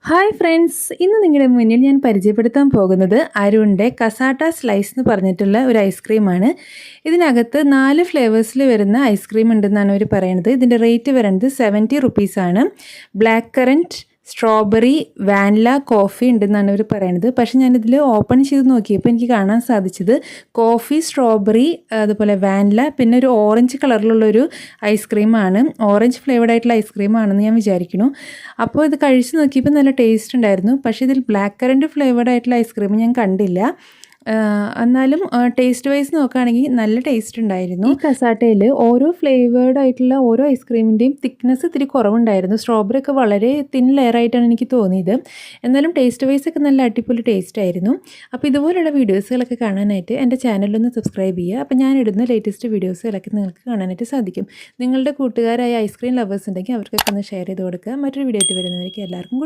Hi friends, ഇന്ന് നിങ്ങളുടെ മുന്നിൽ ഞാൻ പരിചയപ്പെടുത്താൻ പോകുന്നത് അരുണിൻ്റെ കസാട്ട സ്ലൈസ് എന്ന് പറഞ്ഞിട്ടുള്ള ഒരു ഐസ്ക്രീമാണ്. ഇതിനകത്ത് 4 ഫ്ലേവേഴ്സിൽ വരുന്ന ഐസ്ക്രീം ഉണ്ടെന്നാണ് അവർ പറയുന്നത്. ഇതിൻ്റെ റേറ്റ് വരുന്നത് 70 റുപ്പീസാണ്. Black currant, strawberry, vanilla, coffee ഉണ്ടെന്നാണ് അവർ പറയുന്നത്. പക്ഷേ ഞാനിതിൽ ഓപ്പൺ ചെയ്ത് നോക്കിയപ്പോൾ എനിക്ക് കാണാൻ സാധിച്ചത് കോഫി, സ്ട്രോബെറി, അതുപോലെ വാനില, പിന്നെ ഒരു ഓറഞ്ച് കളറിലുള്ളൊരു ഐസ്ക്രീമാണ്. ഓറഞ്ച് ഫ്ലേവർഡ് ആയിട്ടുള്ള ഐസ്ക്രീമാണെന്ന് ഞാൻ വിചാരിക്കുന്നു. അപ്പോൾ ഇത് കഴിച്ച് നോക്കിയപ്പോൾ നല്ല ടേസ്റ്റ് ഉണ്ടായിരുന്നു. പക്ഷേ ഇതിൽ ബ്ലാക്ക് കറൻറ്റ് ഫ്ലേവർഡ് ആയിട്ടുള്ള ഐസ്ക്രീം ഞാൻ കണ്ടില്ല. എന്നാലും ടേസ്റ്റ് വൈസ് നോക്കുകയാണെങ്കിൽ നല്ല ടേസ്റ്റ് ഉണ്ടായിരുന്നു. ഈ കസാട്ടയിൽ ഓരോ ഫ്ലേവേർഡ് ആയിട്ടുള്ള ഓരോ ഐസ്ക്രീമിൻ്റെയും തിക്നെസ് ഇത്തിരി കുറവുണ്ടായിരുന്നു. സ്ട്രോബെറി ഒക്കെ വളരെ തിൻ ലെയറായിട്ടാണ് എനിക്ക് തോന്നിയത്. എന്നാലും ടേസ്റ്റ് വൈസ് ഒക്കെ നല്ല അടിപൊളി ടേസ്റ്റ് ആയിരുന്നു. അപ്പോൾ ഇതുപോലുള്ള വീഡിയോസുകളൊക്കെ കാണാനായിട്ട് എൻ്റെ ചാനലൊന്ന് സബ്സ്ക്രൈബ് ചെയ്യുക. അപ്പോൾ ഞാൻ ഇടുന്ന ലേറ്റസ്റ്റ് വീഡിയോസുകളൊക്കെ നിങ്ങൾക്ക് കാണാനായിട്ട് സാധിക്കും. നിങ്ങളുടെ കൂട്ടുകാരായ ഐസ്ക്രീം ലവേഴ്സ് ഉണ്ടെങ്കിൽ അവർക്കൊക്കെ ഒന്ന് ഷെയർ ചെയ്ത് കൊടുക്കുക. മറ്റൊരു വീഡിയോ ആയിട്ട് വരുന്നവർക്ക് എല്ലാവർക്കും